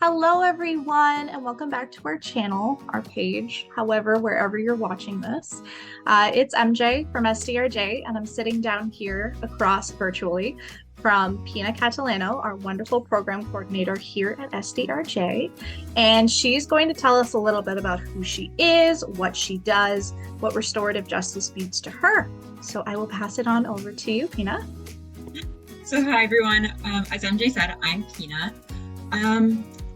Hello, everyone, and welcome back to our channel, our page, however, wherever you're watching this. It's MJ from SDRJ, and I'm sitting down here across virtually from Pina Catalano, our wonderful program coordinator here at SDRJ. And she's going to tell us a little bit about who she is, what she does, what restorative justice means to her. So I will pass it on over to you, Pina. So hi, everyone. As MJ said, I'm Pina.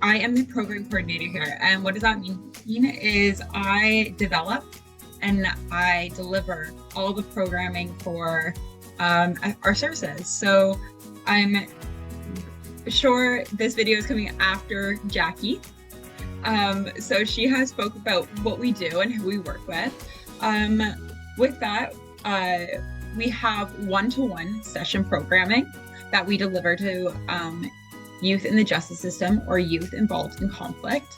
I am the program coordinator here, and what does that mean? Is I develop and I deliver all the programming for our services. So I'm sure this video is coming after Jackie. So she has spoke about what we do and who we work with. With that, we have one-to-one session programming that we deliver to youth in the justice system or youth involved in conflict.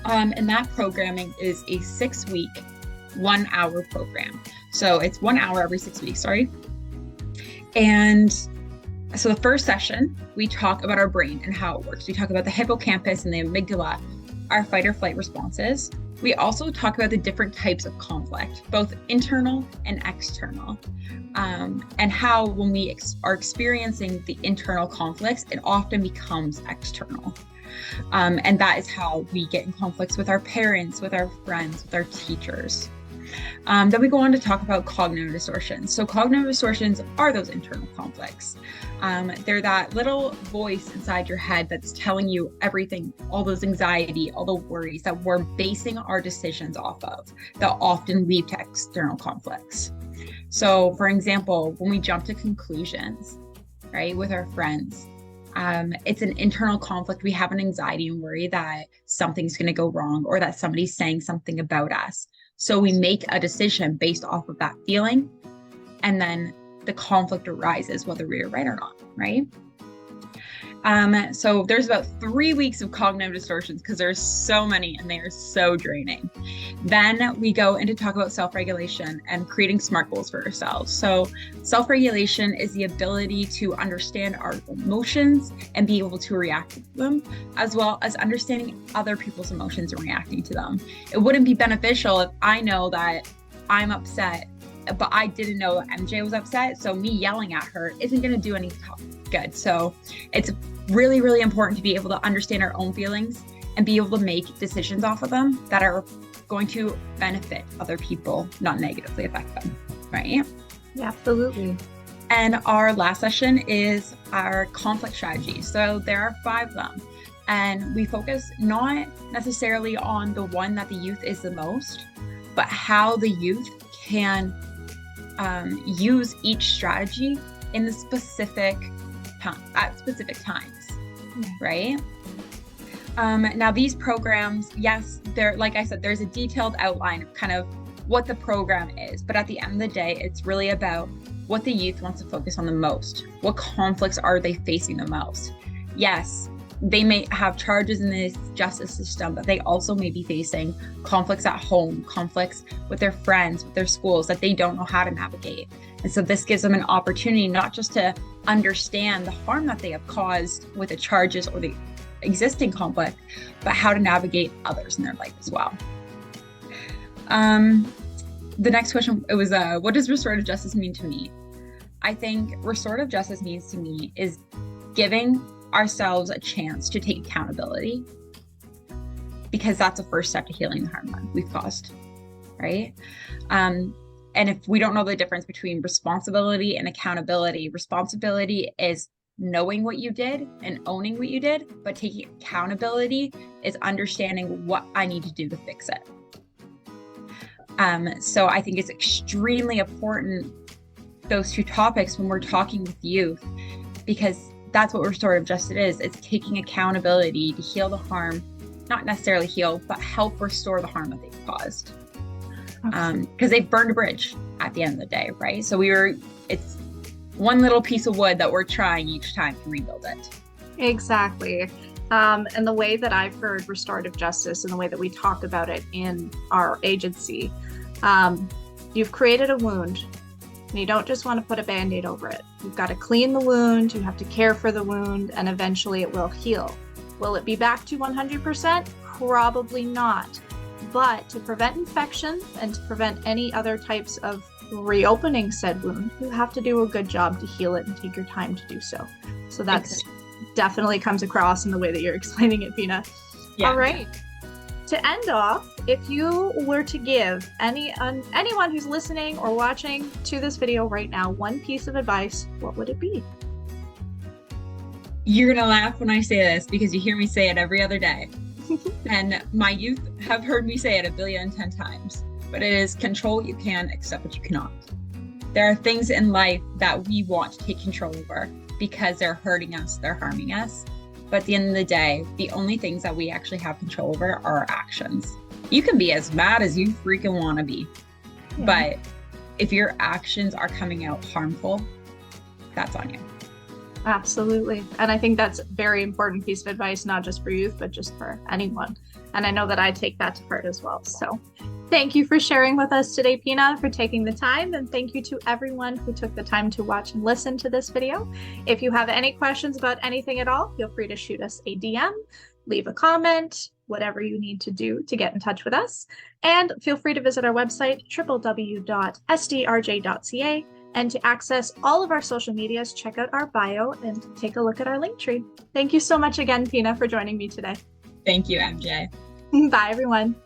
And that programming is a 6-week, 1-hour program. So it's 1 hour every 6 weeks, sorry. And so the first session, we talk about our brain and how it works. We talk about the hippocampus and the amygdala, our fight or flight responses. We also talk about the different types of conflict, both internal and external, and how when we are experiencing the internal conflicts, it often becomes external. And that is how we get in conflicts with our parents, with our friends, with our teachers. Then we go on to talk about cognitive distortions. So cognitive distortions are those internal conflicts. They're that little voice inside your head that's telling you everything, all those anxiety, all the worries that we're basing our decisions off of that often lead to external conflicts. So for example, when we jump to conclusions, right, with our friends, it's an internal conflict. We have an anxiety and worry that something's going to go wrong or that somebody's saying something about us. So we make a decision based off of that feeling, and then the conflict arises whether we are right or not, right? So there's about 3 weeks of cognitive distortions because there's so many and they are so draining. Then we go into talk about self-regulation and creating SMART goals for ourselves. So self-regulation is the ability to understand our emotions and be able to react to them, as well as understanding other people's emotions and reacting to them. It wouldn't be beneficial if I know that I'm upset, but I didn't know that MJ was upset. So me yelling at her isn't going to do any good. So it's really, really important to be able to understand our own feelings and be able to make decisions off of them that are going to benefit other people, not negatively affect them, right? Yeah, absolutely. And our last session is our conflict strategy. So there are 5 of them. And we focus not necessarily on the one that the youth is the most, but how the youth can use each strategy in the specific time, at specific times, right? Now these programs, yes, they're, like I said, there's a detailed outline of kind of what the program is, but at the end of the day, it's really about what the youth wants to focus on the most. What conflicts are they facing the most? Yes, they may have charges in the justice system, but they also may be facing conflicts at home, conflicts with their friends, with their schools that they don't know how to navigate. And so this gives them an opportunity not just to understand the harm that they have caused with the charges or the existing conflict, but how to navigate others in their life as well. The next question, it was, what does restorative justice mean to me? I think restorative justice means to me is giving ourselves a chance to take accountability, because that's the first step to healing the harm that we've caused, right? And if we don't know the difference between responsibility and accountability, responsibility is knowing what you did and owning what you did, but taking accountability is understanding what I need to do to fix it. So I think it's extremely important, those 2 topics, when we're talking with youth, because that's what restorative justice is. It's taking accountability to heal the harm, not necessarily heal, but help restore the harm that they've caused. Because they've burned a bridge at the end of the day, right? So it's one little piece of wood that we're trying each time to rebuild it. Exactly. And the way that I've heard restorative justice and the way that we talk about it in our agency, you've created a wound and you don't just want to put a Band-Aid over it. You've got to clean the wound, you have to care for the wound, and eventually it will heal. Will it be back to 100%? Probably not. But to prevent infection and to prevent any other types of reopening said wound, you have to do a good job to heal it and take your time to do so. So that's definitely comes across in the way that you're explaining it, Pina. Yeah. All right. To end off, if you were to give anyone who's listening or watching to this video right now one piece of advice, what would it be? You're gonna laugh when I say this because you hear me say it every other day. And my youth have heard me say it 1,010 times, but it is control what you can, accept what you cannot. There are things in life that we want to take control over because they're hurting us, they're harming us. But at the end of the day, the only things that we actually have control over are our actions. You can be as mad as you freaking want to be, but if your actions are coming out harmful, that's on you. Absolutely. And I think that's a very important piece of advice, not just for youth, but just for anyone. And I know that I take that to heart as well. So thank you for sharing with us today, Pina, for taking the time. And thank you to everyone who took the time to watch and listen to this video. If you have any questions about anything at all, feel free to shoot us a DM, leave a comment, whatever you need to do to get in touch with us. And feel free to visit our website, www.sdrj.ca. And to access all of our social medias, check out our bio and take a look at our link tree. Thank you so much again, Pina, for joining me today. Thank you, MJ. Bye, everyone.